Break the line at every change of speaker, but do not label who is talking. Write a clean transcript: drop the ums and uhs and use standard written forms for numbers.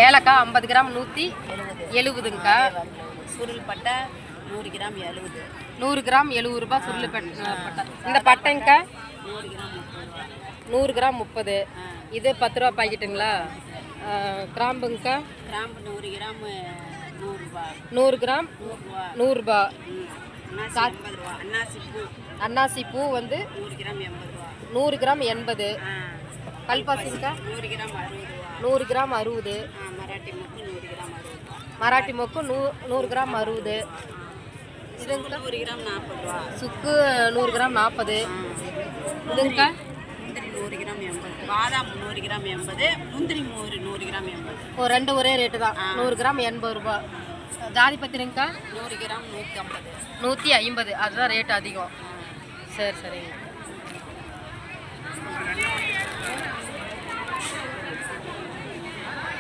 ஏலக்காய் 50 கிராம் 170ங்கக்கா.
சுருள் பட்டை 100 கிராம் 70.
100 கிராம் 70 ரூபாய் சுருள் பட்டை. இந்த பட்டைங்கக்கா 100 கிராம் 30. இது 10 ரூபா பாக்கெட்டுங்களா? கிராம்புங்கக்கா
கிராம்பு 100 கிராம் 100 ரூபாய்.
100 கிராம் 100 ரூபாய். அன்னாசி பூ வந்து
100 கிராம் 80 ரூபா.
100 கிராம் 80. கல்பாசிங்கக்கா
100 கிராம் 60 ரூபா.
100 கிராம் 60.
மராட்டி மொக்கு 100 கிராம் 60 ரூபா.
மராட்டி மொக்கு 100 கிராம் 60.
இதுங்க 100 கிராம் 40 ரூபா.
சுக்கு 100 கிராம் 40. இதுங்கக்கா
முந்திரி 100 கிராம் 80. பாதாம் 100 கிராம் 80. முந்திரி 100 கிராம் 80.
ஓ, ரெண்டு ஒரே ரேட்டு தான். 100 கிராம் 80 ரூபாய். ஜாதி பத்திரிங்கக்கா
100 கிராம் 150.
150. அதுதான் ரேட் அதிகம். சரி சரிங்க.